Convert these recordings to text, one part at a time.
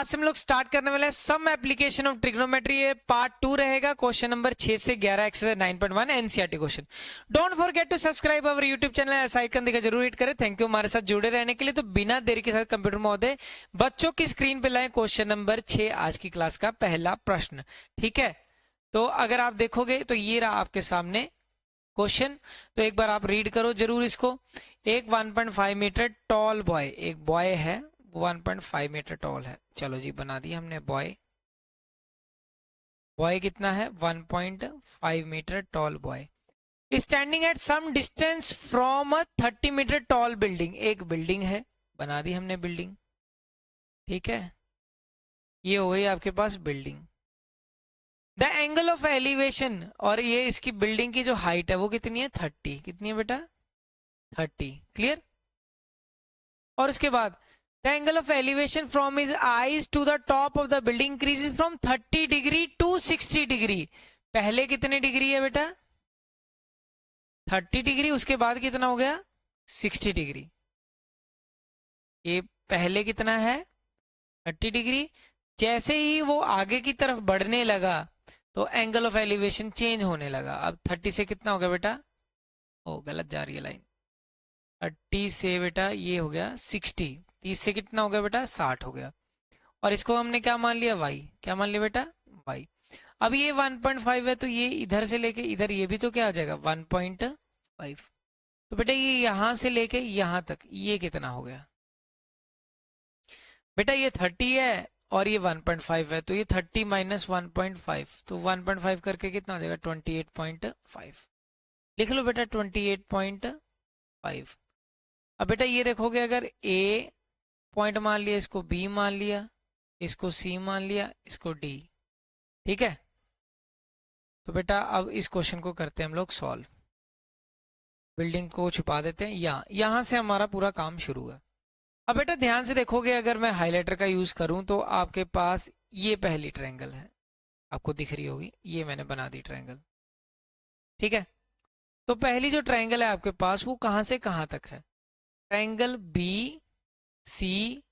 आज से हम लोग स्टार्ट करने वाले हैं सम एप्लीकेशन ऑफ ट्रिग्नोमेट्री। ये पार्ट 2 रहेगा। क्वेश्चन नंबर 6 से 11 exercise 9.1 NCERT question. Don't forget to subscribe our YouTube channel, ऐसा आइकन दिखा जरूर हिट करें। थैंक यू हमारे साथ जुड़े रहने के लिए। तो बिना देरी के साथ कंप्यूटर महोदय बच्चों की स्क्रीन पे लाए क्वेश्चन नंबर 6, आज की क्लास का पहला प्रश्न। ठीक है, तो अगर आप देखोगे तो ये रहा आपके सामने क्वेश्चन। तो एक बार आप रीड करो जरूर इसको। एक 1.5 मीटर टॉल बॉय, एक बॉय है 1.5 मीटर टॉल है। चलो जी बना दिया हमने बॉय। बॉय कितना है? 1.5 metre tall boy standing at some distance from a 30 metre tall building. एक बिल्डिंग है, बना दी हमने बिल्डिंग। ठीक है, ये हो गई आपके पास building. The angle of elevation, और ये इसकी बिल्डिंग की जो हाइट है वो कितनी है? 30। कितनी है बेटा? 30। क्लियर। और उसके बाद the angle of elevation from his eyes to the top of the building increases from 30 degree to 60 degree. पहले कितने डिग्री है बेटा? 30 डिग्री। उसके बाद कितना हो गया? 60 डिग्री। ये पहले कितना है? 30 डिग्री। जैसे ही वो आगे की तरफ बढ़ने लगा तो एंगल ऑफ एलिवेशन चेंज होने लगा। अब 30 से कितना हो गया बेटा? ओ गलत जा रही है लाइन। 30 से बेटा ये हो गया 60। 30 से कितना हो गया बेटा? 60 हो गया। और इसको हमने क्या मान लिया? y। क्या मान लिया बेटा? y। अब ये 1.5 है तो ये इधर से लेके इधर ये भी तो क्या आ जाएगा? 1.5। तो बेटा ये यहां से लेके यहां तक ये कितना हो गया बेटा? ये 30 है और ये 1.5 है, तो ये 30 माइनस 1.5, तो 1.5 करके कितना हो जाएगा? 28.5। लिख लो बेटा 28.5। अब बेटा ये देखोगे, अगर a पॉइंट मान लिया, इसको b मान लिया, इसको c मान लिया, इसको d। ठीक है, तो बेटा अब इस क्वेश्चन को करते हैं हम लोग सॉल्व। बिल्डिंग को छुपा देते हैं, यहां से हमारा पूरा काम शुरू है। अब बेटा ध्यान से देखोगे, अगर मैं हाइलाइटर का यूज करूं तो आपके पास ये पहली ट्रायंगल है, आपको दिख रही होगी, ये मैंने बना दी ट्रायंगल। ठीक है, तो पहली जो ट्रायंगल है आपके पास वो कहां से कहां तक है? Triangle B C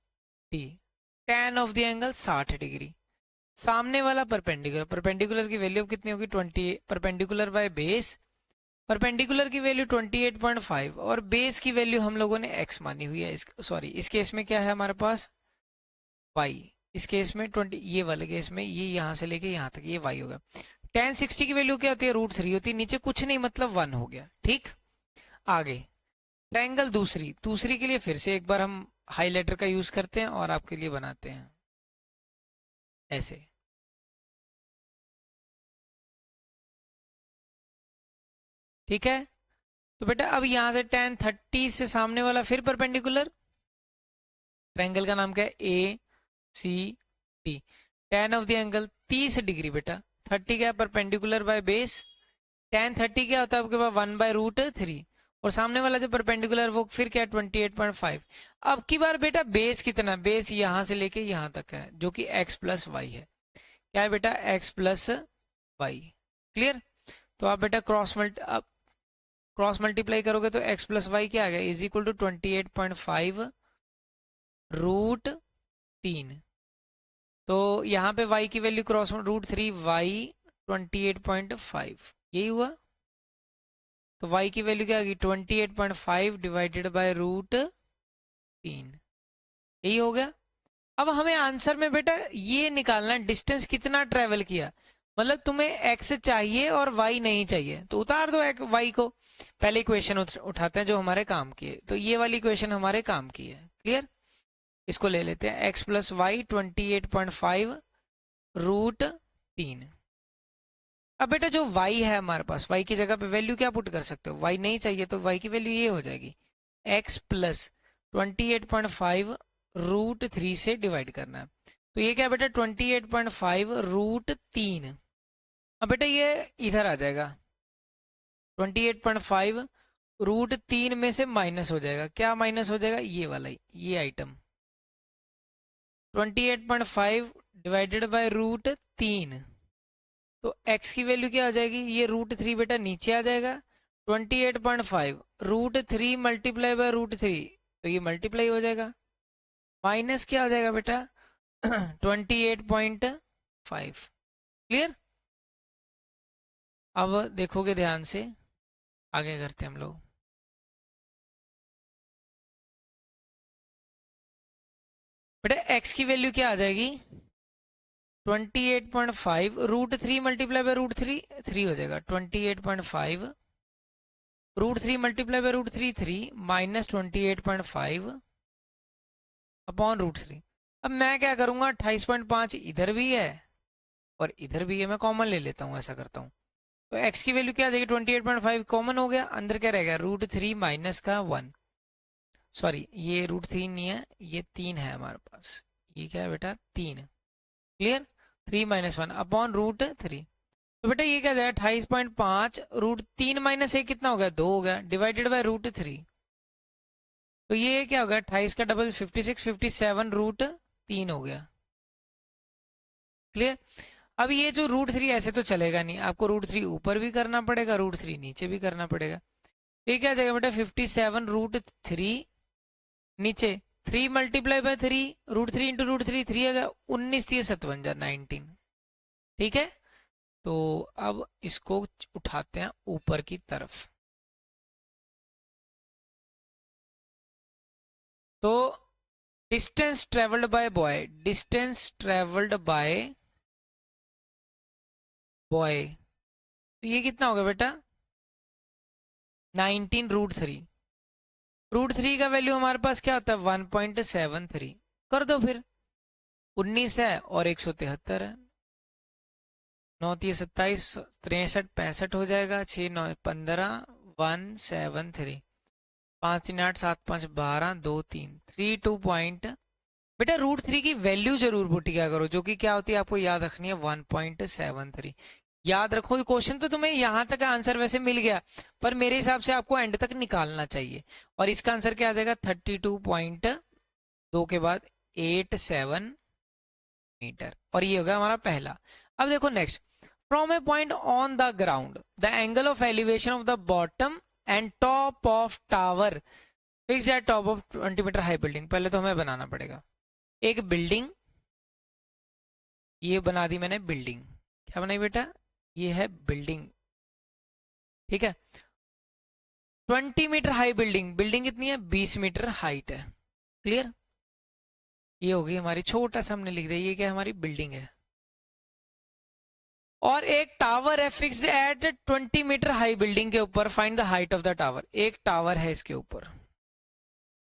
D. tan of the angle 60 degree. सामने वाला परपेंडिकुलर, परपेंडिकुलर की वैल्यू कितनी होगी? 20। परपेंडिकुलर बाय बेस, परपेंडिकुलर की वैल्यू 28.5 और बेस की वैल्यू हम लोगों ने x मानी हुई है। सॉरी, इस केस में क्या है हमारे पास? y। इस केस में 20, ये वाले केस में ये यहां से लेके यहां तक ये y होगा। tan 60 की वैल्यू क्या होती है? √3 होती है। नीचे कुछ नहीं, मतलब 1 हो गया। ठीक, आगे ट्रायंगल दूसरी, दूसरी के लिए फिर से एक बार हम हाइलाइटर का यूज करते हैं और आपके लिए बनाते हैं ऐसे। ठीक है, तो बेटा अब यहां से tan 30 से सामने वाला फिर परपेंडिकुलर। ट्रायंगल का नाम क्या है? A C D. tan of the angle 30 degree बेटा। 30 क्या? Perpendicular by base. tan 30 क्या होता है आपके पास? 1/√3। और सामने वाला जो परपेंडिकुलर वो फिर क्या? 28.5। अब की बार बेटा बेस कितना? बेस यहां से लेके यहां तक है, जो कि x प्लस वाई है। क्या है बेटा? x plus y. क्लियर। तो आप बेटा क्रॉस मल्टीप्लाई करोगे तो x प्लस वाई क्या आ गया? Is equal to 28.5 √3। तो यहाँ पे y की वैल्यू क्रॉस √3 y 28.5, यही हुआ। तो y की वैल्यू क्या आ गई? 28.5 डिवाइडेड बाय √3, यही हो गया। अब हमें आंसर में बेटा ये निकालना है डिस्टेंस कितना ट्रेवल किया। मतलब तुम्हें x चाहिए और y नहीं चाहिए, तो उतार दो y को। पहले इक्वेशन उठाते हैं जो हमारे काम की है, तो ये वाली इक्वेशन हमारे काम की है। क्लियर। इसको ले लेते हैं, x प्लस वाई 28.5 √3। अब बेटा जो y है हमारे पास, y की जगह पे वैल्यू क्या पुट कर सकते हो? y नहीं चाहिए तो y की वैल्यू ये हो जाएगी, x प्लस 28.5 √3 से डिवाइड करना है। तो ये क्या बेटा? 28.5 √3। अब बेटा ये इधर आ जाएगा, 28.5 √3 में से माइनस हो जाएगा। क्या माइनस हो जाएगा? ये वाला, ये आइटम 28.5 डिवाइडेड बाय √3। तो x की वैल्यू क्या आ जाएगी? ये √3 बेटा नीचे आ जाएगा। 28.5 √3 मल्टीप्लाई बाय √3, तो ये मल्टीप्लाई हो जाएगा। माइनस क्या हो जाएगा बेटा? 28.5। क्लियर? अब देखोगे ध्यान से, आगे करते हैं हम लोग। बेटा x की वैल्यू क्या आ जाएगी? 28.5 √3 मल्टीप्लाई बाय √3 3 हो जाएगा। 28.5 √3 मल्टीप्लाई बाय √3 3 माइनस 28.5 अपॉन √3। अब मैं क्या करूंगा, 28.5 इधर भी है और इधर भी है, मैं कॉमन ले लेता हूँ, ऐसा करता हूँ। तो x की वैल्यू क्या आ जाएगी? 28.5 कॉमन हो गया, अंदर क्या रहेगा? √3 माइनस का 1। सॉरी, ये √3 नहीं है, ये 3 है हमारे पास। ये क्या है बेटा? 3। क्लियर? 3 minus 1 upon √3। तो बेटा ये क्या जाएगा? 28.5 √3 माइनस 1 कितना हो गया? 2 हो गया, डिवाइडेड बाय √3। तो ये क्या हो गया? 28 का डबल 56, 57 √3 हो गया। क्लियर? अब ये जो √3 ऐसे तो चलेगा नहीं, आपको √3 ऊपर भी करना पड़ेगा, √3 नीचे भी करना पड़ेगा। ये क्या जाएगा बेटा? 57 √3 नीचे 3 मल्टीप्लाई बाय 3 √3 इंटू √3 3 आ गया, 19 3 57 19। ठीक है, तो अब इसको उठाते हैं ऊपर की तरफ। तो distance travelled by boy, distance travelled by boy, तो ये कितना होगा बेटा? 19 √3। √3 का वैल्यू हमारे पास क्या होता है? 1.73। कर दो फिर, 19 है और 173 है, 9 3 27 63 65 हो जाएगा, 6 9 15 173, 5 3 8 7 5 12 2 3 3 2 पॉइंट। बेटा √3 की वैल्यू जरूर पुट किया करो, जो कि क्या होती है आपको याद रखनी है, 1.73। याद रखो, क्वेश्चन तो तुम्हें यहाँ तक आंसर वैसे मिल गया, पर मेरे हिसाब से आपको एंड तक निकालना चाहिए। और इसका आंसर क्या आ जाएगा? 32.2 के बाद 87 मीटर, और ये होगा हमारा पहला। अब देखो next, from a point on the ground the angle of elevation of the bottom and top of tower fix at top of 20 meter high building. पहले तो हमें बनाना पड़ेगा एक बिल्डिंग, ये बना दी मैंने बिल्डिंग। क्या बनाई बेटा? ये है बिल्डिंग। ठीक है, 20 मीटर हाई बिल्डिंग, बिल्डिंग कितनी है? 20 मीटर हाइट है। क्लियर? ये होगी हमारी, छोटा सा हमने लिख दिया, ये क्या हमारी बिल्डिंग है। और एक टावर है fixed at 20 meter high building के ऊपर, find the height of the tower. एक टावर है इसके ऊपर,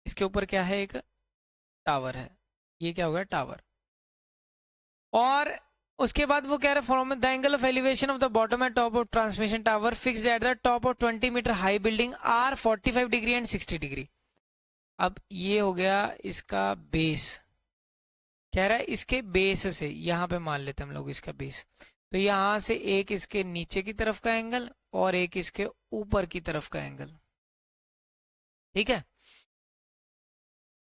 इसके ऊपर क्या है? एक टावर है, ये क्या होगा? टावर। और उसके बाद वो कह रहा है from the angle of elevation of the bottom and top of transmission tower fixed at the top of 20 meter high building are 45 degree and 60 degree. अब ये हो गया इसका बेस, कह रहा है इसके बेस से, यहाँ पे मान लेते हैं हम लोग इसका बेस। तो यहाँ से एक इसके नीचे की तरफ का एंगल और एक इसके ऊपर की तरफ का एंगल। ठीक है,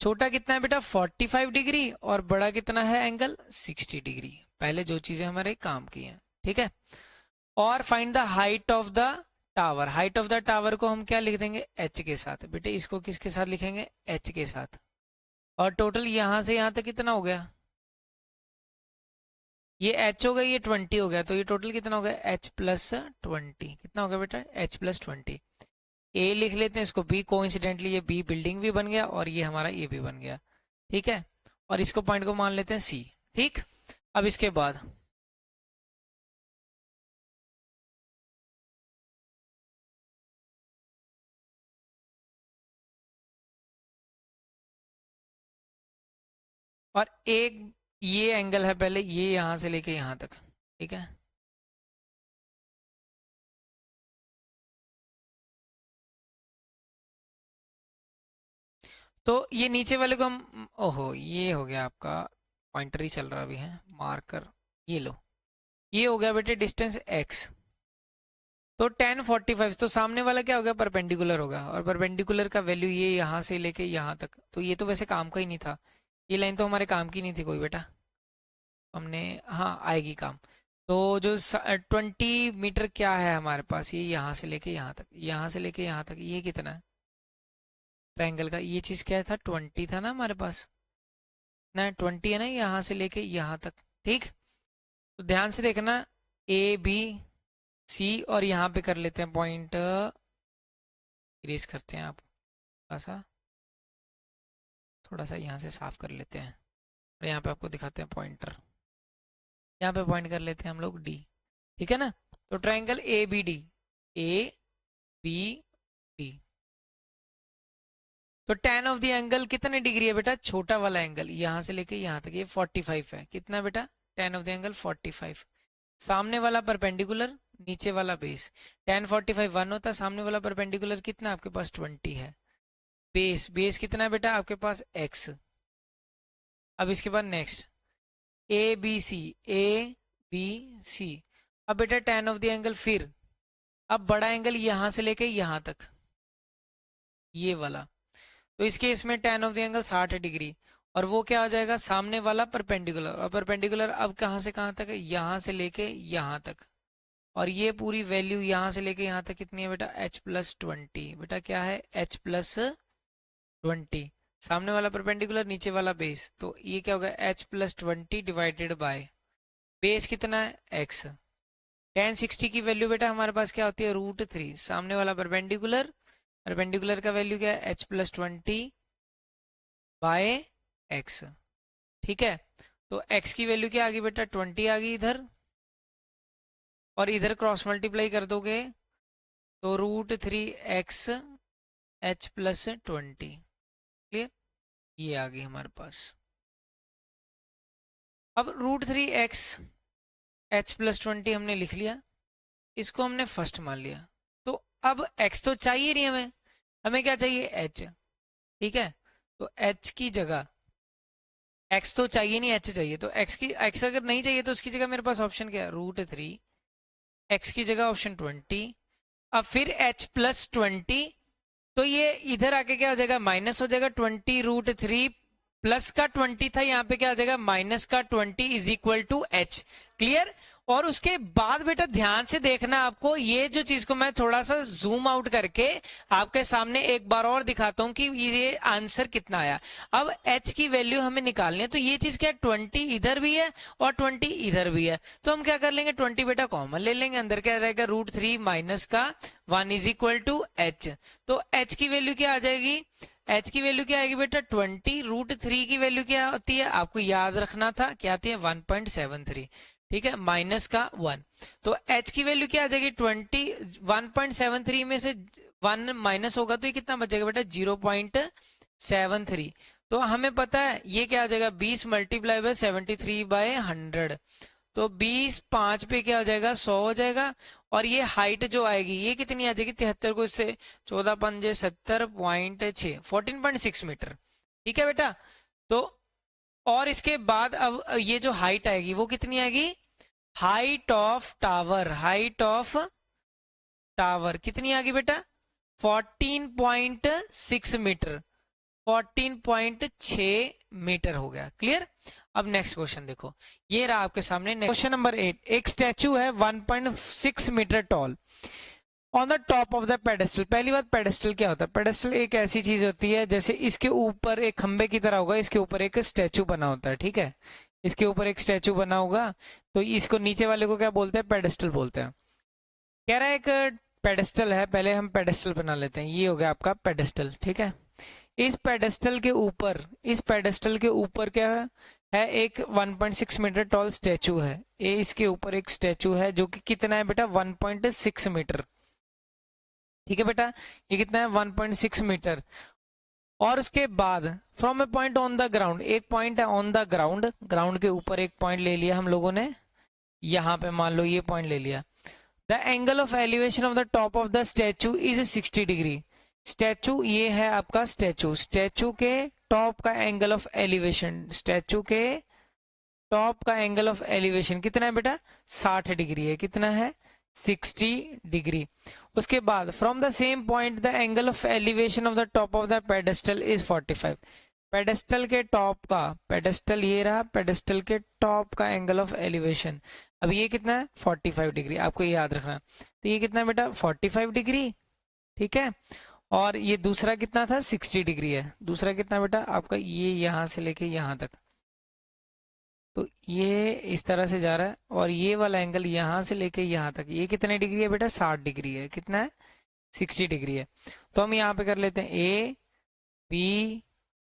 छोटा कितना है बेटा? 45 डिग्री, और बड़ा कितना है एंगल? 60 डिग्री। पहले जो चीजें हमारे काम की हैं। ठीक है, और find the height of the tower. Height of the tower को हम क्या लिख देंगे? एच के साथ। बेटे इसको किसके साथ लिखेंगे? एच के साथ। और टोटल यहां से यहां तक कितना हो गया? ये एच हो गया, ये 20 हो गया, तो ये टोटल कितना हो गया? H plus 20। कितना हो गया बेटा? H plus 20। ए लिख लेते हैं इसको बी, कोइंसिडेंटली ये बी बिल्डिंग भी बन गया और ये हमारा ए भी बन गया। ठीक है, और इसको पॉइंट को मान लेते हैं सी। ठीक, अब इसके बाद और एक ये एंगल है, पहले ये यहां से लेके यहां तक। ठीक है, तो ये नीचे वाले को हम, ओहो ये हो गया आपका, पॉइंटर ही चल रहा अभी है, मार्कर। ये लो, ये हो गया बेटे डिस्टेंस एक्स। तो 1045, तो सामने वाला क्या हो गया? परपेंडिकुलर होगा, और परपेंडिकुलर का वैल्यू ये यहाँ से लेके यहाँ तक, तो ये तो वैसे काम का ही नहीं था, ये लाइन तो हमारे काम की नहीं थी कोई बेटा, हमने, हाँ आएगी काम। तो जो 20 मीटर क्या है हमारे पास? ये यहाँ से लेके यहाँ तक, यहाँ से लेके यहाँ तक, ये कितना है ट्रायंगल का? ये चीज क्या था? 20 था ना हमारे पास। ना 20 है ना, यहाँ से लेके यहाँ तक। ठीक, तो ध्यान से देखना, ए बी सी, और यहाँ पे कर लेते हैं पॉइंट, इरेज करते हैं आप थोड़ा सा यहाँ से साफ कर लेते हैं, और यहाँ पे आपको दिखाते हैं पॉइंटर, यहाँ पे पॉइंट कर लेते हैं हम लोग डी। ठीक है ना, तो triangle A B D, A B D, तो tan ऑफ द एंगल कितने डिग्री है बेटा, छोटा वाला एंगल यहाँ से लेके यहाँ तक, ये 45 है। कितना बेटा, tan ऑफ द एंगल 45। सामने वाला परपेंडिकुलर, नीचे वाला बेस, tan 45 1 होता है, सामने वाला परपेंडिकुलर कितना आपके पास 20 है। बेस, बेस कितना है बेटा आपके पास x। अब इसके बाद next A B C, A B C. अब बेटा tan ऑफ द एंगल, फिर अब बड़ा एंगल यहाँ से लेके यहाँ तक, ये वाला, तो इस केस में tan of the angle 60 degree, और वो क्या हो जाएगा, सामने वाला परपेंडिकुलर, और परपेंडिकुलर अब कहाँ से कहाँ तक है, यहाँ से लेके यहाँ तक, और ये पूरी वैल्यू यहाँ से लेके यहाँ तक कितनी है बेटा, h+20। बेटा क्या है, h+20, सामने वाला परपेंडिकुलर, नीचे वाला बेस, तो ये क्या होगा, h+20 डिवाइडेड बाय बेस कितना है, x। tan 60 की वैल्यू बेटा हमारे पास क्या होती है, √3, सामने वाला परपेंडिकुलर, परपेंडिकुलर का वैल्यू क्या है, h+20 बाय x। ठीक है, तो x की वैल्यू क्या आ गई बेटा, 20 आ गई इधर, और इधर क्रॉस मल्टीप्लाई कर दोगे तो √3x h+20। क्लियर, ये आ गई हमारे पास। अब √3x h+20 हमने लिख लिया, इसको हमने फर्स्ट मान लिया, तो अब x तो चाहिए नहीं हमें, हमें क्या चाहिए, h। ठीक है, तो h की जगह, x तो चाहिए नहीं, h चाहिए, तो x अगर नहीं चाहिए तो उसकी जगह मेरे पास ऑप्शन क्या है, √3, x की जगह ऑप्शन 20, अब फिर h+20, तो ये इधर आके क्या हो जाएगा, माइनस हो जाएगा, 20 √3 प्लस का 20 था, यहाँ पे क्या आ जाएगा, माइनस का 20 is equal to h। Clear, और उसके बाद बेटा ध्यान से देखना, आपको ये जो चीज को मैं थोड़ा सा जूम आउट करके आपके सामने एक बार और दिखाता हूं कि ये आंसर कितना आया। अब h की वैल्यू हमें निकालनी है, तो ये चीज क्या है, 20 इधर भी है और 20 इधर भी है, तो हम क्या कर लेंगे, 20 बेटा कॉमन ले लेंगे, अंदर क्या रहेगा, √3 माइनस का 1 इज इक्वल टू h। तो h की वैल्यू क्या आ जाएगी, h की वैल्यू क्या आएगी बेटा 20, √3 की वैल्यू क्या होती है आपको याद रखना था, क्या आती है 1.73। ठीक है, माइनस का 1, तो h की वैल्यू क्या आ जाएगी 20, 1.73 में से 1 माइनस होगा तो ये कितना बचेगा बेटा 0.73। तो हमें पता है ये क्या आ जाएगा 20 मल्टीप्लाई बाय 73/100, तो 20 5 पे क्या हो जाएगा 100 हो जाएगा, और ये हाइट जो आएगी ये कितनी आ जाएगी 73 को इससे 14 पंजे 70.6, 14.6 मीटर। ठीक है बेटा, तो और इसके बाद अब ये जो हाइट आएगी वो कितनी आएगी, height of tower, height of tower कितनी आ गई बेटा 14.6 मीटर, 14.6 मीटर हो गया। क्लियर, अब नेक्स्ट क्वेश्चन देखो, ये रहा आपके सामने क्वेश्चन नंबर 8। एक स्टैचू है 1.6 meter tall on the top of the pedestal. पहली बात, पेडेस्टल क्या होता है, पेडेस्टल एक ऐसी चीज होती है जैसे इसके ऊपर एक खंबे की तरह होगा, इसके ऊपर एक स्टैचू बना होता है। ठीक है, इसके ऊपर एक स्टैचू बना होगा, तो इसको नीचे वाले को क्या बोलते हैं, पेडेस्टल बोलते हैं। कह रहा है एक पेडेस्टल है, पहले हम पेडेस्टल बना लेते हैं, ये हो गया आपका पेडेस्टल। ठीक है, इस पेडेस्टल के ऊपर, इस पेडेस्टल के ऊपर क्या है एक 1.6 मीटर टॉल स्टैचू है, ये इसके ऊपर एक स्टैचू है जो कि कितना है बेटा 1.6 मीटर। ठीक है बेटा, ये कितना है 1.6 मीटर, और उसके बाद from a point on the ground, एक पॉइंट है ऑन द ग्राउंड, ग्राउंड के ऊपर एक पॉइंट ले लिया हम लोगों ने, यहाँ पे मान लो ये पॉइंट ले लिया। The angle of elevation of the top of the statue is 60 degree. Statue ये है आपका स्टैचू, स्टैचू के टॉप का एंगल ऑफ एलिवेशन, स्टैचू के टॉप का एंगल ऑफ एलिवेशन कितना है बेटा 60 डिग्री है, कितना है 60 डिग्री। उसके बाद from the same point the angle of elevation of the top of the pedestal is 45। Pedestal के टॉप का, पेडेस्टल ये रहा, पेडेस्टल के टॉप का एंगल ऑफ एलिवेशन अब ये कितना है 45 डिग्री, आपको ये याद रखना। तो ये कितना है बेटा 45 डिग्री। ठीक है, और ये दूसरा कितना था 60 डिग्री है, दूसरा कितना बेटा आपका ये यहाँ से लेके यहाँ तक तो ये इस तरह से जा रहा है और ये वाला एंगल यहाँ से लेके यहाँ तक, ये कितने डिग्री है बेटा? 60 डिग्री है। कितना है? 60 डिग्री है। तो हम यहाँ पे कर लेते हैं ए बी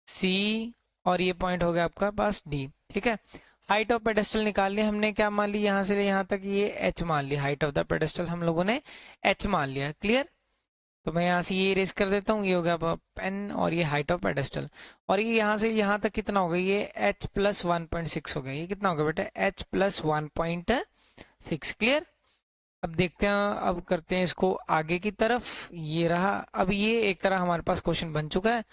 सी और ये पॉइंट हो गया आपका पास डी। ठीक है, हाइट ऑफ पेडेस्टल निकाल ली हमने। क्या मान ली? यहाँ से यहाँ तक ये एच मान ली। हाइट ऑफ द पेडेस्टल हम लोगों ने एच मान लिया। क्लियर? तो मैं यहाँ से ये इरेज कर देता हूँ। ये हो गया पेन और ये हाइट ऑफ पेडेस्टल। और ये यहाँ से यहाँ तक कितना हो गया? ये h प्लस 1.6 हो गया। ये कितना हो गया बेटा? h plus 1.6। क्लियर? अब देखते हैं, अब करते हैं इसको आगे की तरफ। ये रहा। अब ये एक तरह हमारे पास क्वेश्चन बन चुका है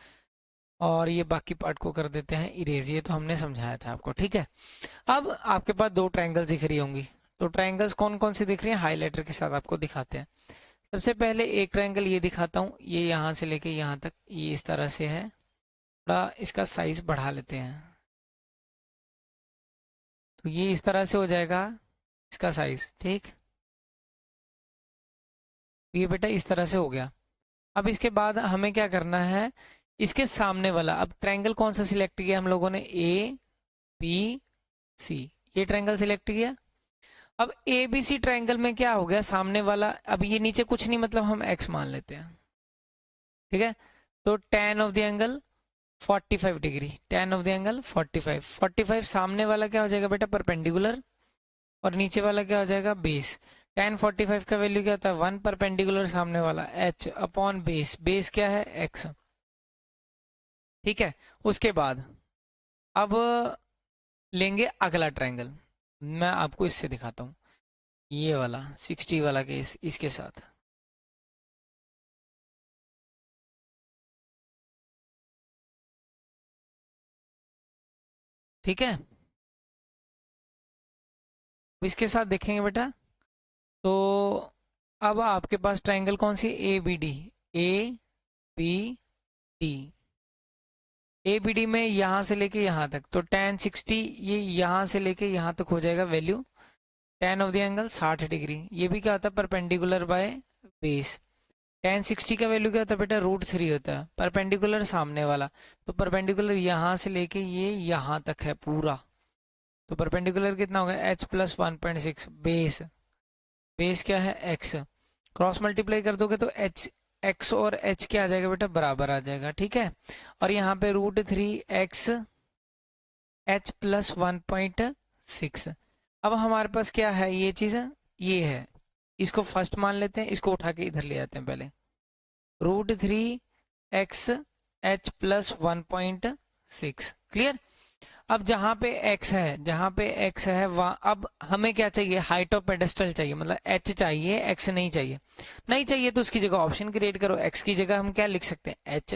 और ये बाकी पार्ट को कर देते हैं इरेज। ये तो हमने समझाया था आपको। ठीक है, अब आपके पास दो ट्रायंगल्स दिख रही होंगी। तो ट्रायंगल्स कौन कौन सी दिख रही हैं? हाईलाइटर के साथ आपको दिखाते हैं। सबसे पहले एक ट्रायंगल ये दिखाता हूँ। ये यहाँ से लेके यहाँ तक ये इस तरह से है। थोड़ा इसका साइज बढ़ा लेते हैं। तो ये इस तरह से हो जाएगा इसका साइज। ठीक, ये बेटा इस तरह से हो गया। अब इसके बाद हमें क्या करना है? इसके सामने वाला, अब ट्रायंगल कौन सा सिलेक्ट किया हम लोगों ने? ए बी सी, ये ट्रायंगल सिलेक्ट किया। अब ए बी सी ट्रायंगल में क्या हो गया? सामने वाला, अब ये नीचे कुछ नहीं, मतलब हम एक्स मान लेते हैं। ठीक है, तो tan of the angle 45 degree, tan of the angle 45 सामने वाला क्या हो जाएगा बेटा? परपेंडिकुलर। और नीचे वाला क्या हो जाएगा? बेस। tan 45 का वैल्यू क्या होता है? 1 परपेंडिकुलर सामने वाला h अपॉन बेस। बेस क्या है? x। ठीक है, उसके बाद अब लेंगे अगला ट्रायंगल। मैं आपको इससे दिखाता हूँ, ये वाला 60 वाला केस इसके साथ। ठीक है, इसके साथ देखेंगे बेटा। तो अब आपके पास ट्रायंगल कौन सी? A B D. A B D, A B D में यहाँ से लेके यहाँ तक, तो tan 60 ये यहाँ से लेके यहाँ तक हो जाएगा value. tan of the angle 60 degree, ये भी क्या होता है? Perpendicular by base. tan 60 का वैल्यू क्या होता है बेटा? √3 होता है। परपेंडिकुलर सामने वाला, तो परपेंडिकुलर यहाँ से लेके ये यहाँ तक है पूरा। तो परपेंडिकुलर कितना होगा? h plus 1.6। बेस, बेस क्या है? x। क्रॉस मल्टीप्लाई कर दोगे तो h, x और h क्या आ जाएगा बेटा? बराबर आ जाएगा। ठीक है, और यहाँ पे √3x h प्लस 1.6। अब हमारे पास क्या है? ये चीज ये है, इसको फर्स्ट मान लेते हैं, इसको उठा के इधर ले आते हैं पहले। √3x h plus 1.6। क्लियर? अब जहां पे x है, जहां पे x है वहां अब हमें क्या चाहिए? हाइट ऑफ पेडेस्टल चाहिए, मतलब h चाहिए, x नहीं चाहिए। नहीं चाहिए तो उसकी जगह ऑप्शन क्रिएट करो। x की जगह हम क्या लिख सकते हैं? h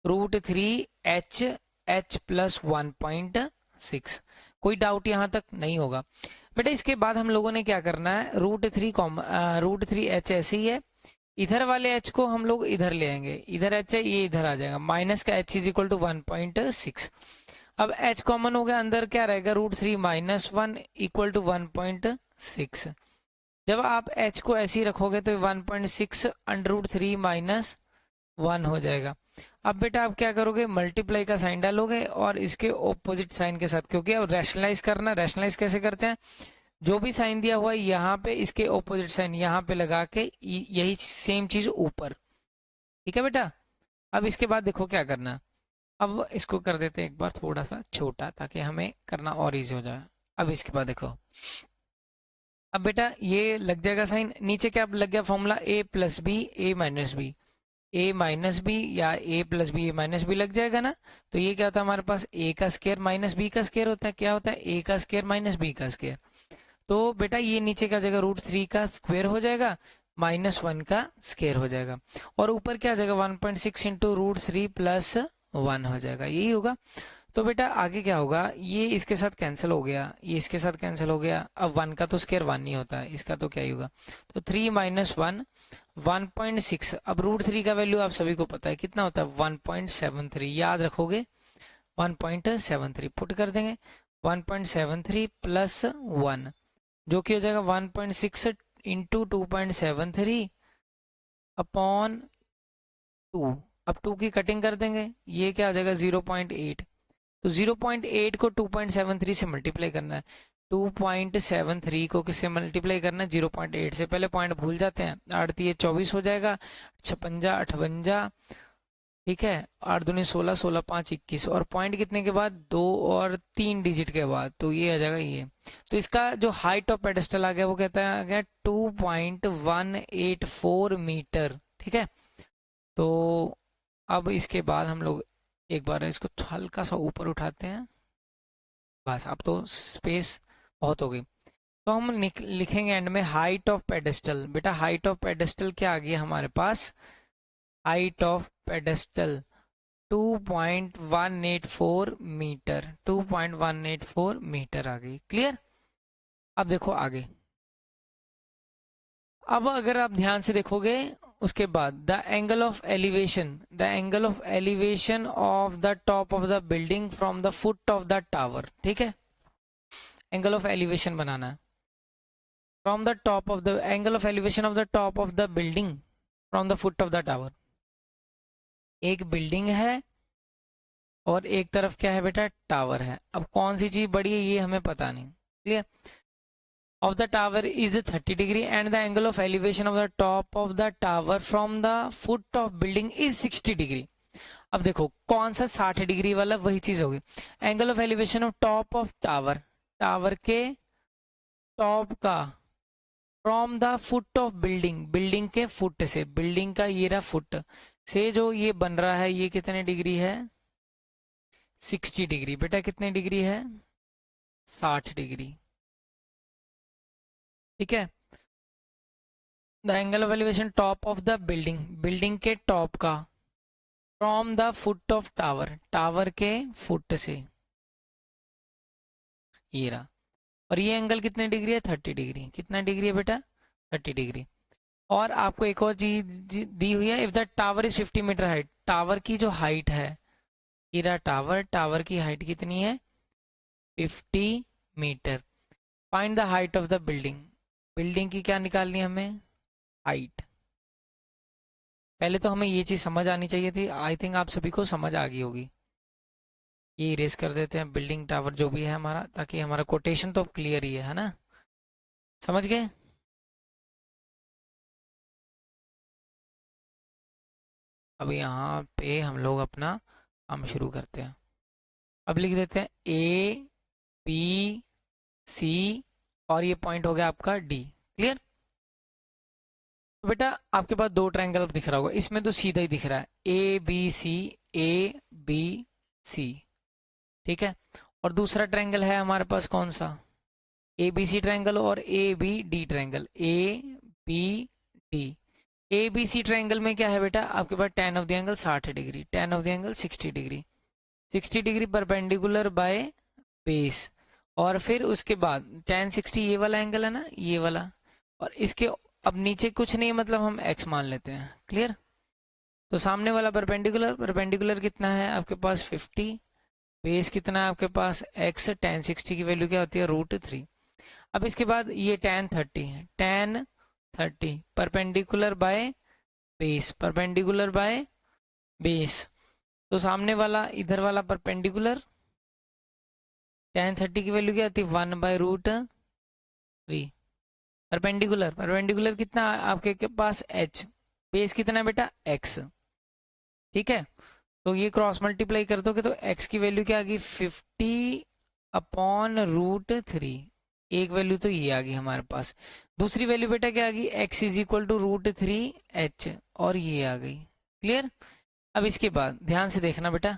√3h h plus 1.6। कोई डाउट यहां तक नहीं होगा बेटा। इसके बाद हम लोगों ने क्या करना है? √3 ऐसे ही है, इधर वाले h को हम लोग इधर ले आएंगे। इधर h है, ये इधर आ जाएगा, माइनस का h इज इक्वल टू 1.6। अब h कॉमन हो गया, अंदर क्या रहेगा? √3 माइनस 1 इक्वल टू 1.6। जब आप h को ऐसे ही रखोगे तो 1.6 √3 माइनस 1 हो जाएगा। अब बेटा आप क्या करोगे? मल्टीप्लाई का साइन डालोगे और इसके ऑपोजिट साइन के साथ, क्योंकि अब रैशनलाइज करना। रैशनलाइज कैसे करते हैं? जो भी साइन दिया हुआ है यहाँ पे इसके ऑपोजिट साइन यहाँ पे लगा के यही सेम चीज ऊपर। ठीक है बेटा, अब इसके बाद देखो क्या करना। अब इसको कर देते हैं एक बार थोड़ा सा छोटा, ताकि हमें करना और इजी हो जाए। अब इसके बाद देखो, अब बेटा ये लग जाएगा साइन। नीचे क्या लग गया? Formula a plus b a minus b, a minus b या a plus b a minus b लग जाएगा ना। तो ये क्या होता है हमारे पास? a का स्क्वायर माइनस b का स्क्वायर होता है। क्या होता है? a का स्क्वायर माइनस b का स्क्वायर। तो बेटा ये नीचे क्या जाएगा? √3 का स्क्वायर हो जाएगा, -1 का स्क्वायर हो जाएगा, और ऊपर क्या आ जाएगा? 1.6 इंटू √3 प्लस 1 हो जाएगा। यही होगा। तो बेटा आगे क्या होगा? ये इसके साथ कैंसिल हो गया, ये इसके साथ कैंसिल हो गया। अब 1 का तो स्क्वायर 1 नहीं होता है, इसका तो क्या ही होगा? तो 3 माइनस 1 1.6। अब √3 का वैल्यू आप सभी को पता है कितना होता है? 1.73। याद रखोगे 1.73 पुट कर देंगे। 1.73 प्लस 1 जो कि हो जाएगा 1.6 इंटू 2.73 अपॉन 2। अब 2 की कटिंग कर देंगे, ये क्या आ जाएगा? 0.8। तो 0.8 को 2.73 से मल्टीप्लाई करना है, 2.73 को किससे मल्टीप्लाई करना है, 0.8 से। पहले पॉइंट भूल जाते हैं, 8 × 24 हो जाएगा, 56 58, ठीक है, 8 दूनी 16, 16 5 21, और पॉइंट कितने के बाद, 2 और 3 डिजिट के बाद, तो ये आ जाएगा ये। तो इसका जो हाइट ऑफ पेडेस्टल आ गया वो कहता है आ गया 2.184 मीटर, ठीक है। तो अब इसके बाद हम लोग एक बार इसको हल्का सा ऊपर उठाते हैं, बस अब तो स्पेस बहुत हो गई। तो हम लिखेंगे एंड में हाइट ऑफ पेडेस्टल। बेटा हाइट ऑफ पेडेस्टल क्या आ गया हमारे पास, height of pedestal 2.184 metre, 2.184 metre आ गई। क्लियर। अब देखो आगे, अब अगर आप ध्यान से देखोगे उसके बाद the angle of elevation, the angle of elevation of the top of the building from the foot of the tower, ठीक है, एंगल ऑफ एलिवेशन बनाना है from the top of the, angle of elevation of the top of the building from the foot of the tower. एक building है और एक तरफ क्या है बेटा, टावर है। अब कौन सी चीज बड़ी है ये हमें पता नहीं, clear. of the tower is 30 degree and the angle of elevation of the top of the tower from the foot of building is 60 degree। अब देखो कौन सा 60 डिग्री वाला, वही चीज होगी। Angle of elevation of top of tower, tower के top का, from the foot of building, building के फुट से, बिल्डिंग का ये रहा फुट से जो ये बन रहा है, ये कितने डिग्री है, 60 डिग्री। बेटा कितने डिग्री है, 60 डिग्री, ठीक है। The angle of elevation top of the building, building के टॉप का, from the foot of tower, tower के फुट से, ये रहा। और ये एंगल कितने डिग्री है, 30 डिग्री। कितना डिग्री है बेटा, 30 डिग्री। और आपको एक और चीज दी हुई है, if the tower is 50 meter height, tower की जो हाइट है, ये रहा टावर, टावर की हाइट कितनी है, 50 meter. Find the height of the building, building की क्या निकालनी है हमें, हाइट। पहले तो हमें ये चीज समझ आनी चाहिए थी, आई थिंक आप सभी को समझ आ गई होगी। ये इरेज कर देते हैं, बिल्डिंग टावर जो भी है हमारा, ताकि हमारा कोटेशन तो क्लियर ही है ना, समझ गए। अब यहाँ पे हम लोग अपना काम शुरू करते हैं। अब लिख देते हैं ए बी सी और ये पॉइंट हो गया आपका डी। क्लियर। तो बेटा आपके पास दो ट्रायंगल अब दिख रहा होगा, इसमें तो सीधा ही दिख रहा है ए बी सी, ए बी सी, ठीक है। और दूसरा ट्रायंगल है हमारे पास कौन सा, ए बी सी ट्रायंगल और A B D triangle, A B D. A B C triangle में क्या है बेटा, आपके पास tan of the angle 60 degree, tan of the angle 60 degree, 60 degree perpendicular by base. और फिर उसके बाद tan 60 ये वाला एंगल है ना, ये वाला, और इसके अब नीचे कुछ नहीं, मतलब हम x मान लेते हैं। क्लियर। तो सामने वाला परपेंडिकुलर, परपेंडिकुलर कितना है आपके पास 50, बेस कितना है आपके पास x, tan 60 की वैल्यू क्या होती है √3। अब इसके बाद ये tan 30 है, tan 30 perpendicular by base, perpendicular by base. तो सामने वाला इधर वाला परपेंडिकुलर, tan 30 की वैल्यू क्या आती है 1/√3। परपेंडिकुलर, परपेंडिकुलर कितना आपके के पास h, बेस कितना बेटा x, ठीक है। तो ये क्रॉस मल्टीप्लाई कर दोगे तो x की वैल्यू क्या आ गई 50/√3। एक वैल्यू तो ये आ गई हमारे पास। दूसरी वैल्यू बेटा क्या आ गई, x is equal to √3h, और ये आ गई। क्लियर। अब इसके बाद ध्यान से देखना बेटा,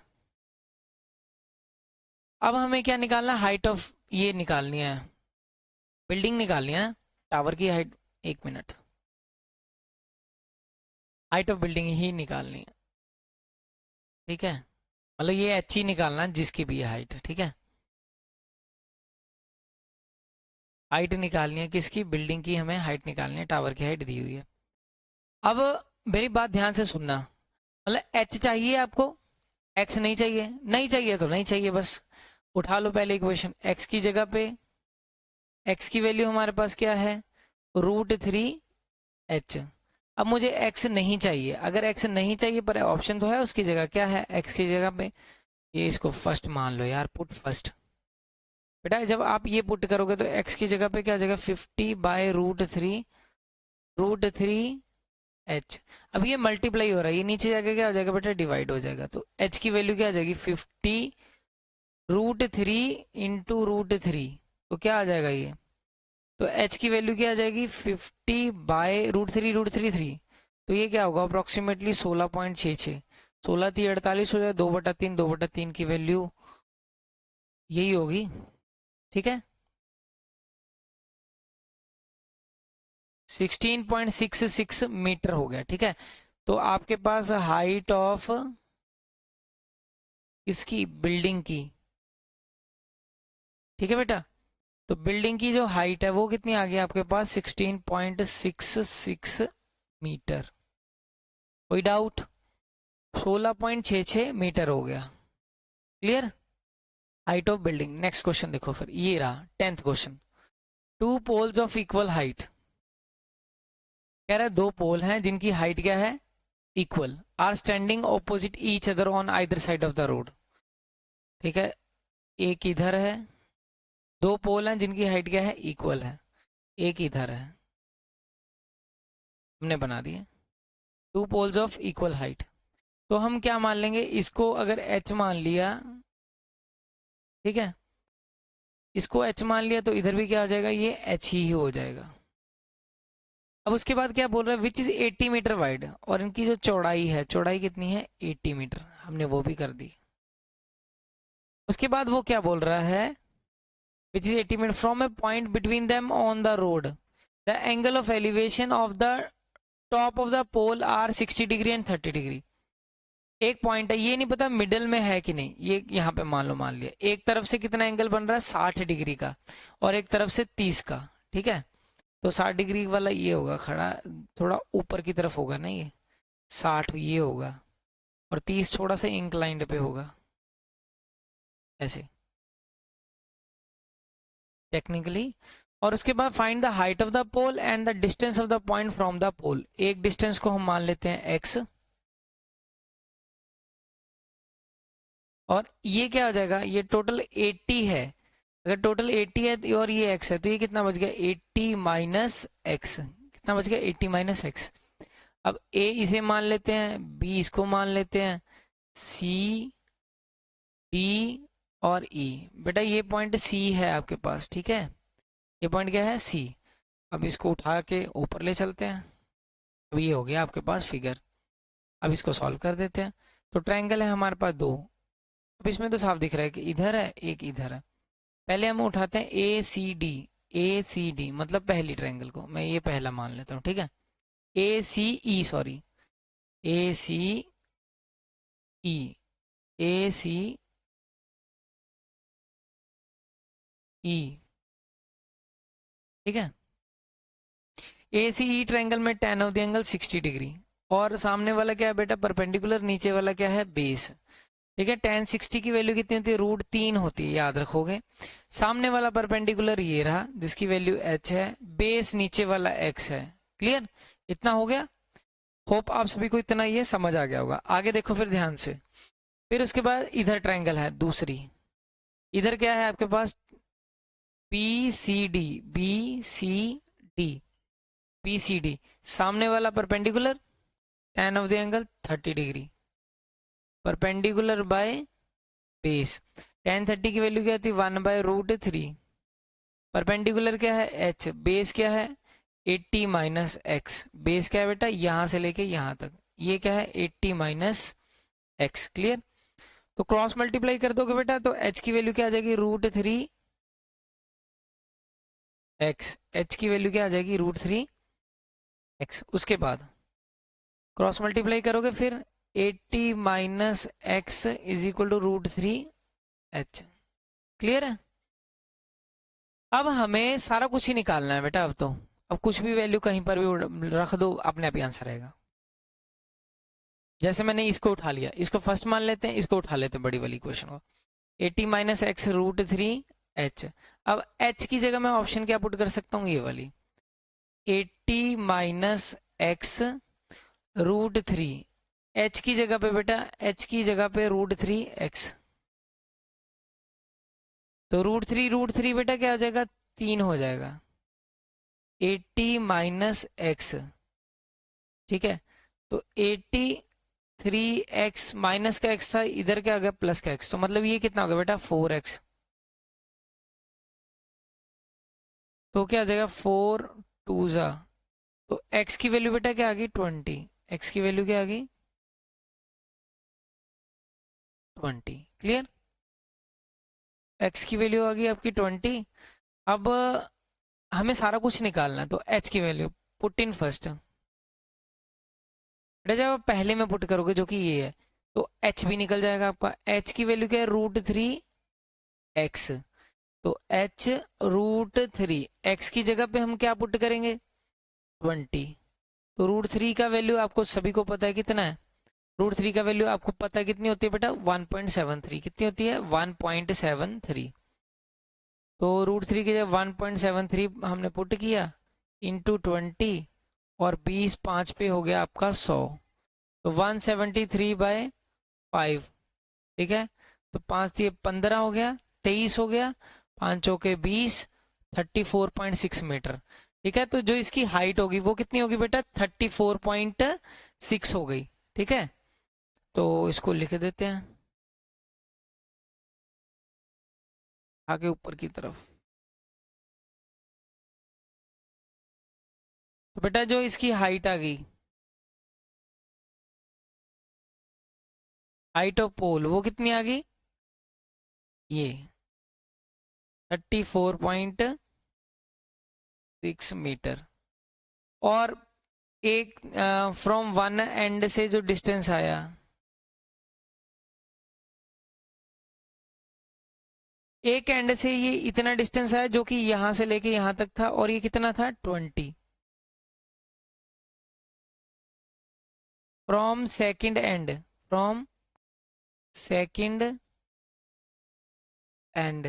अब हमें क्या निकालना, हाइट ऑफ ये निकालनी है, बिल्डिंग निकालनी है ना, टावर की हाइट। एक मिनट, हाइट ऑफ बिल्डिंग ही निकालनी है, ठीक है। मतलब ये h ही निकालना है जिसकी भी हाइट है, ठीक है। हाइट निकालनी है किसकी, बिल्डिंग की हमें हाइट निकालनी है, टावर की हाइट दी हुई है। अब मेरी बात ध्यान से सुनना, मतलब h चाहिए आपको, x नहीं चाहिए, नहीं चाहिए तो नहीं चाहिए, बस उठा लो पहले इक्वेशन। x की जगह पे x की वैल्यू हमारे पास क्या है √3h। अब मुझे x नहीं चाहिए, अगर x नहीं चाहिए पर ऑप्शन तो है उसकी जगह क्या है, x की जगह पे ये इसको फर्स्ट मान लो यार, पुट फर्स्ट। बेटा जब आप ये पुट करोगे तो x की जगह पे क्या आ जाएगा, 50/√3 h। अब ये मल्टीप्लाई हो रहा है, ये नीचे जाके क्या आ जाएगा बेटा, डिवाइड हो जाएगा। तो h की वैल्यू क्या आ जाएगी, 50√3 तो क्या आ जाएगा ये, तो h की वैल्यू क्या आ जाएगी, 50/√3 तो ये क्या होगा, अप्रोक्सीमेटली 16.66। 16×3 = 48 हो जाए, 2/3, 2/3 की वैल्यू यही होगी। ठीक है, 16.66 मीटर हो गया। ठीक है, तो आपके पास हाइट ऑफ इसकी बिल्डिंग की, ठीक है बेटा, तो बिल्डिंग की जो हाइट है वो कितनी आ गई आपके पास, 16.66 मीटर। कोई डाउट, 16.66 मीटर हो गया। Clear, height of building. Next question देखो फिर, ये रहा 10th question. Two poles of equal height, कह रहा है दो पोल हैं जिनकी हाइट क्या है, equal, are standing opposite each other on either side of the road. ठीक है, एक इधर है, दो पोल हैं जिनकी हाइट क्या है, इक्वल है, एक इधर है, हमने बना दिया two poles of equal height. तो हम क्या मान लेंगे, इसको अगर h मान लिया, ठीक है, इसको h मान लिया तो इधर भी क्या आ जाएगा, ये h ही हो जाएगा। अब उसके बाद क्या बोल रहा है, विच इज 80 मीटर वाइड, और इनकी जो चौड़ाई है, चौड़ाई कितनी है, 80 मीटर, हमने वो भी कर दी। उसके बाद वो क्या बोल रहा है, which is 80 meter from a point between them on the road, the angle of elevation of the top of the pole are 60 degree and 30 degree. एक पॉइंट है, ये नहीं पता मिडल में है कि नहीं, ये यहाँ पे मान लो, मान लिया एक तरफ से कितना एंगल बन रहा है, 60 डिग्री का, और एक तरफ से 30 का। ठीक है, तो 60 डिग्री वाला ये होगा खड़ा, थोड़ा ऊपर की तरफ होगा ना ये, 60 ये होगा, और 30 थोड़ा सा इंक्लाइंड पे होगा, ऐसे टेक्निकली। और उसके बाद find the height of the pole and the distance of the point from the pole. एक डिस्टेंस को हम मान लेते हैं x, और ये क्या आ जाएगा, ये टोटल 80 है। अगर टोटल 80 है और ये x है, तो ये कितना बच गया, 80 माइनस एक्स, कितना बच गया, 80 माइनस एक्स। अब a इसे मान लेते हैं, b इसको मान लेते हैं, c d और e। बेटा ये पॉइंट c है आपके पास, ठीक है, ये पॉइंट क्या है, c। अब इसको उठा के ऊपर ले चलते हैं, अब ये हो गया आपके पास फिगर। अब इसको सॉल्व कर देते हैं। तो ट्रायंगल है हमारे पास दो, अब इसमें तो साफ दिख रहा है कि इधर है एक इधर है। पहले हम उठाते हैं ए सी डी मतलब पहली ट्रायंगल को, मैं ये पहला मान लेता हूँ। ठीक है, ए सी ई, सॉरी, ए सी ई, ए सी ई, ठीक है। ए सी ई ट्रायंगल में tan of the angle 60 degree, और सामने वाला क्या है बेटा, परपेंडिकुलर, नीचे वाला क्या है, बेस। ठीक है, tan 60 की वैल्यू कितनी होती है, √3 होती है, याद रखोगे। सामने वाला परपेंडिकुलर ये रहा जिसकी वैल्यू h है, बेस नीचे वाला x है। क्लियर, इतना हो गया। होप आप सभी को इतना ये समझ आ गया होगा। आगे देखो फिर ध्यान से। फिर उसके बाद इधर ट्रायंगल है दूसरी, इधर क्या है आपके पास, बी सी डी, सामने वाला perpendicular, tan of the angle 30 degree, perpendicular by base. tan 30 की वैल्यू क्या थी, 1/√3, परपेंडिकुलर क्या है h, बेस क्या है 80 माइनस एक्स, बेस क्या है बेटा यहां से लेके यहां तक, ये क्या है 80 माइनस एक्स। क्लियर, तो क्रॉस मल्टीप्लाई कर दोगे बेटा तो h की वैल्यू क्या आ जाएगी, √3 एक्स, h की वैल्यू क्या आ जाएगी, √3 एक्स। उसके बाद क्रॉस मल्टीप्लाई करोगे फिर 80 minus x is equal to √3 h। Clear है, अब हमें सारा कुछ ही निकालना है बेटा। अब कुछ भी वैल्यू कहीं पर भी रख दो, अपने आप ही आंसर आएगा। जैसे मैंने इसको उठा लिया, इसको फर्स्ट मान लेते हैं, इसको उठा लेते हैं बड़ी वाली क्वेश्चन को, 80 माइनस एक्स √3 h। अब h की जगह मैं ऑप्शन क्या पुट कर सकता हूँ, ये वाली 80 माइनस एक्स √3, h की जगह पे बेटा, h की जगह पे √3 x। तो रूट थ्री बेटा क्या हो जाएगा, 3 हो जाएगा, 80 माइनस एक्स, ठीक है। तो 83x माइनस का x था, इधर क्या हो गया प्लस का x, तो मतलब ये कितना हो गया बेटा 4x। तो क्या आ जाएगा 4 टू जा, तो x की वैल्यू बेटा क्या आ गई 20, x की वैल्यू क्या आ गई 20। क्लियर, x की वैल्यू आ गई आपकी 20। अब हमें सारा कुछ निकालना है, तो h की वैल्यू पुट इन फर्स्ट, बेटा जब आप पहले में पुट करोगे जो कि ये है, तो h भी निकल जाएगा आपका। h की वैल्यू क्या है √3x, तो h √3 x की जगह पे हम क्या पुट करेंगे 20। तो √3 का वैल्यू आपको सभी को पता है कितना है, √3 का वैल्यू आपको पता है कितनी होती है बेटा 1.73, कितनी होती है 1.73। तो √3 की जगह 1.73 हमने पुट किया इंटू 20, और 20 5 पे हो गया आपका 100, तो 173/5, ठीक है। तो 5 दिए 15 हो गया, 23 हो गया, 5 चौके 20, 34.6 मीटर, ठीक है। तो जो इसकी हाइट होगी वो कितनी होगी बेटा 34.6 हो गई, ठीक है। तो इसको लिख देते हैं आगे ऊपर की तरफ। तो बेटा जो इसकी हाइट आ गई, हाइट ऑफ पोल वो कितनी आ गई, ये 34.6 मीटर। और एक फ्रॉम वन एंड से जो डिस्टेंस आया, एक एंड से ये इतना डिस्टेंस आया जो कि यहां से लेके यहां तक था, और ये कितना था 20। From second and, from second and,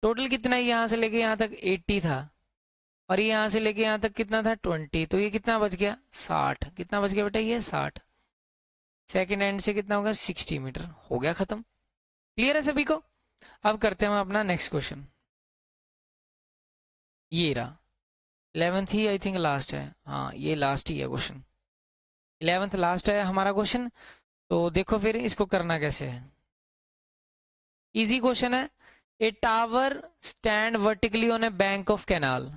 total कितना है यहां से लेके यहां तक 80 था, और ये यहां से लेके यहां तक कितना था 20, तो ये कितना बच गया 60। कितना बच गया बेटा ये 60। सेकंड एंड से कितना होगा 60 मीटर, हो गया खत्म। क्लियर है सभी को। अब करते हैं हम अपना नेक्स्ट क्वेश्चन। ये रहा 11th he I think last है, हाँ ये लास्ट ही है क्वेश्चन, 11th लास्ट है हमारा क्वेश्चन। तो देखो फिर इसको करना कैसे है, इजी क्वेश्चन है। A tower stand vertically on a bank of canal,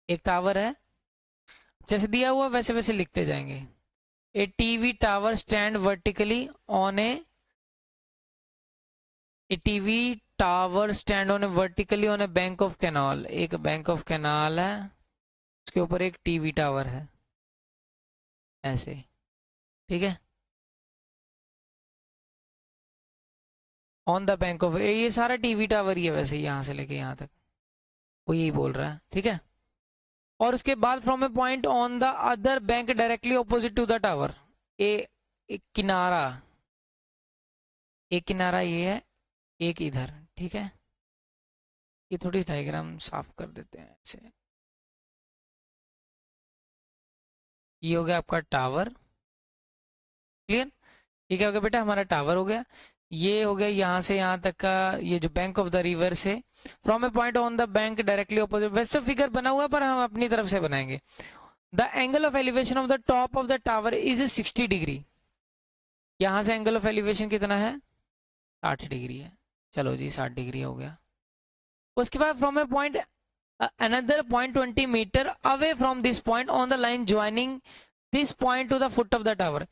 एक टावर है, जैसे दिया हुआ वैसे वैसे लिखते जाएंगे। A TV tower stand vertically on a TV tower stand on a vertically on a bank of canal, एक बैंक ऑफ कैनाल है उसके ऊपर एक टीवी टावर है ऐसे, ठीक है। ऑन द बैंक ऑफ, ये सारा टीवी टावर ही है वैसे यहाँ से लेके यहाँ तक, वो यही बोल रहा है, ठीक है। और उसके बाद from a point on the other bank directly opposite to the tower, एक किनारा, एक किनारा ये है, एक इधर, ठीक है। ये थोड़ी डायग्राम साफ कर देते हैं ऐसे, ये हो गया आपका टावर, क्लियर। ये क्या हो गया बेटा हमारा टावर हो गया, ये हो गया यहाँ से यहाँ तक का ये जो बैंक ऑफ द रिवर से, from a point on the bank directly opposite, वैसे तो फिगर बना हुआ है पर हम अपनी तरफ से बनाएंगे। The angle of elevation of the top of the tower is 60 degree, यहाँ से एंगल ऑफ एलिवेशन कितना है 60 डिग्री है, चलो जी 60 डिग्री हो गया। उसके बाद from a point another point 20 meter away from this point on the line joining this point to the foot of the tower,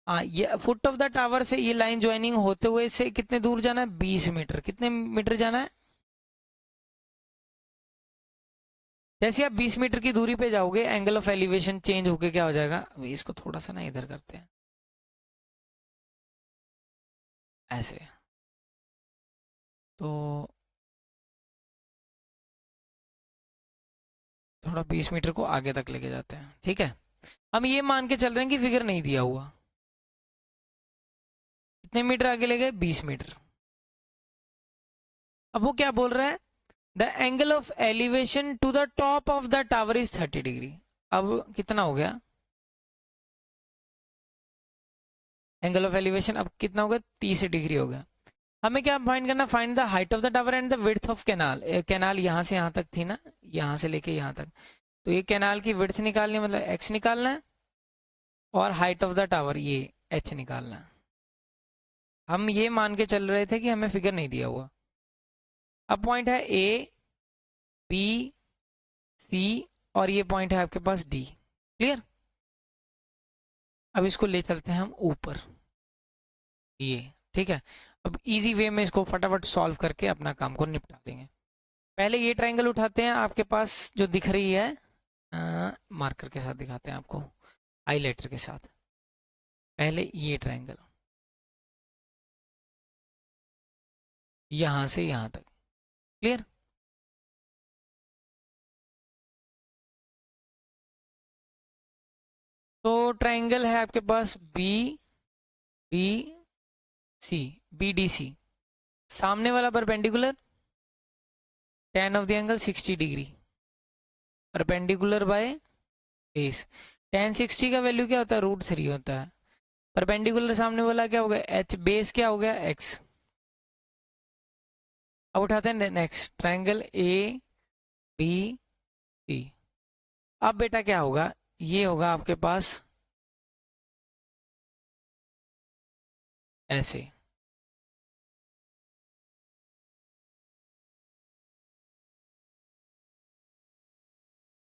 ये फुट ऑफ द टावर से ये लाइन ज्वाइनिंग होते हुए से कितने दूर जाना है 20 मीटर, कितने मीटर जाना है, जैसे आप 20 मीटर की दूरी पे जाओगे एंगल ऑफ एलिवेशन चेंज होके क्या हो जाएगा, इसको थोड़ा सा ना इधर करते हैं ऐसे, तो थोड़ा 20 मीटर को आगे तक लेके जाते हैं, ठीक है। हम ये मान के चल रहे हैं कि फिगर नहीं दिया हुआ, कितने मीटर आगे ले गए 20 मीटर। अब वो क्या बोल रहा है, the angle of elevation to the top of the tower is 30 degree. अब कितना हो गया एंगल ऑफ एलिवेशन, अब कितना हो गया 30 डिग्री हो गया। हमें क्या फाइंड करना, find the height of the tower and the width of canal. Canal यहाँ से यहाँ तक थी ना, यहाँ से लेके यहाँ तक, तो ये कैनाल की विड्थ निकालनी है, मतलब x निकालना है, और हाइट ऑफ द टावर ये h निकालना है। हम ये मान के चल रहे थे कि हमें फिगर नहीं दिया हुआ। अब पॉइंट है A, B, C और ये पॉइंट है आपके पास D। क्लियर? अब इसको ले चलते हैं हम ऊपर, ये ठीक है। अब इजी वे में इसको फटाफट सॉल्व करके अपना काम को निपटा देंगे। पहले ये ट्रायंगल उठाते हैं, आपके पास जो दिख रही है मार्कर के साथ दिखाते हैं आपको, हाईलाइटर के साथ। पहले ये ट्रायंगल यहां से यहां तक, क्लियर? तो ट्रायंगल है आपके पास B B C, B D C. सामने वाला perpendicular, tan of the angle 60 degree, perpendicular by base. tan 60 का वैल्यू क्या होता है, √3 होता है। परपेंडिकुलर सामने वाला क्या हो गया, h, बेस क्या हो गया, x। अब उठाते हैं next triangle A B C. अब बेटा क्या होगा, ये होगा आपके पास ऐसे,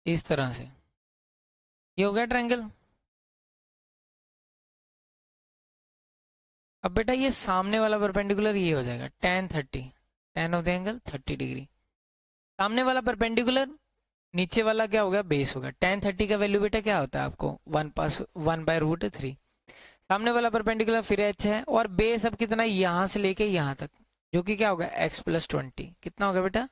इस तरह से ये हो गया ट्रायंगल। अब बेटा ये सामने वाला परपेंडिकुलर ये हो जाएगा tan 30, tan of the angle 30 degree. सामने वाला परपेंडिकुलर, नीचे वाला क्या होगा, बेस होगा। tan 30 का वैल्यू बेटा क्या होता है आपको, 1/√3। सामने वाला परपेंडिकुलर फिर h है, और बेस अब कितना, यहाँ से लेके यहाँ तक, जो कि क्या होगा x+20। कितना होगा बेटा,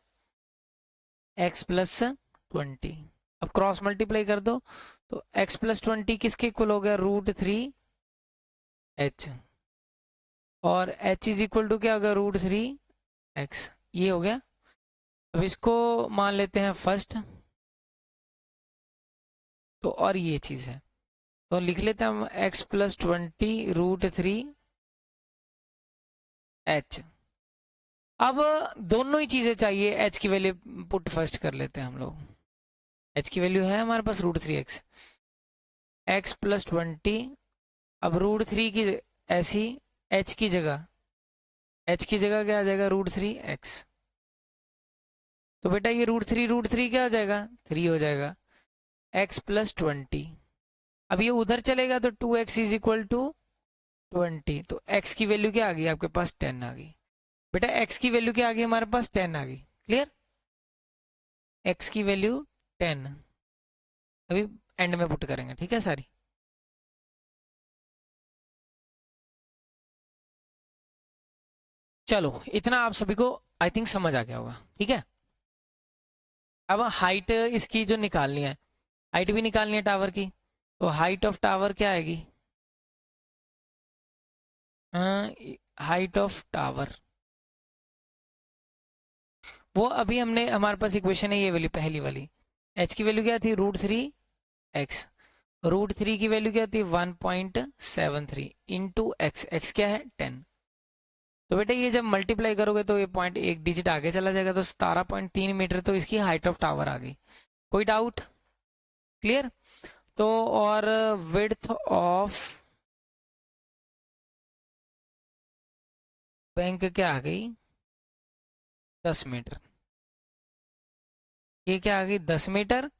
x+20। अब क्रॉस मल्टीप्लाई कर दो, तो x+20 किसके इक्वल हो गया, √3h, और h इज इक्वल टू क्या होगा, √3x। ये हो गया। अब इसको मान लेते हैं फर्स्ट, तो और ये चीज है, तो लिख लेते हैं हम x+20 √3h। अब दोनों ही चीजें चाहिए, h की वैल्यू पुट फर्स्ट कर लेते हैं हम लोग। h की वैल्यू है हमारे पास √3x, x+20, अब √3 की ऐसी h की जगह, क्या आ जाएगा, √3x। तो बेटा ये √3 क्या हो जाएगा, 3 हो जाएगा, x+20। अब ये उधर चलेगा तो 2x इज इक्वल टू 20, तो x की वैल्यू क्या आ गई आपके पास, 10 आ गई। बेटा x की वैल्यू क्या आ गई हमारे पास, 10 आ गई। क्लियर? x की वैल्यू 10, अभी एंड में पुट करेंगे, ठीक है सारी। चलो इतना आप सभी को आई थिंक समझ आ गया होगा, ठीक है। अब हाइट इसकी जो निकालनी है, हाइट भी निकालनी है टावर की, तो हाइट ऑफ टावर क्या आएगी, हाइट ऑफ टावर, वो अभी हमने, हमारे पास इक्वेशन है ये वाली, पहली वाली। h की वैल्यू क्या थी, √3x, √3 की वैल्यू क्या थी, 1.73 इंटू x, x क्या है, 10। तो बेटा ये जब मल्टीप्लाई करोगे तो ये पॉइंट एक डिजिट आगे चला जाएगा, तो 17.3 मीटर तो इसकी हाइट ऑफ टावर आ गई। कोई डाउट? क्लियर? तो और विड्थ ऑफ बैंक क्या आ गई, 10 मीटर। ये क्या आ गई, 10 मीटर,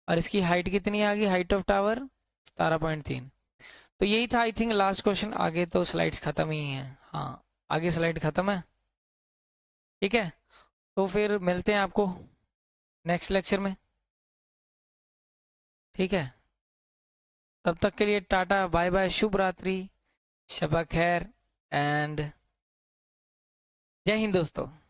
और इसकी हाइट कितनी आ गई, हाइट ऑफ टावर 17.3। तो यही था आई थिंक लास्ट क्वेश्चन। आगे तो स्लाइड्स खत्म ही हैं, हाँ आगे स्लाइड खत्म है, ठीक है। तो फिर मिलते हैं आपको नेक्स्ट लेक्चर में, ठीक है। तब तक के लिए टाटा बाय बाय, शुभ रात्रि, शबा खैर, एंड जय हिंद दोस्तों।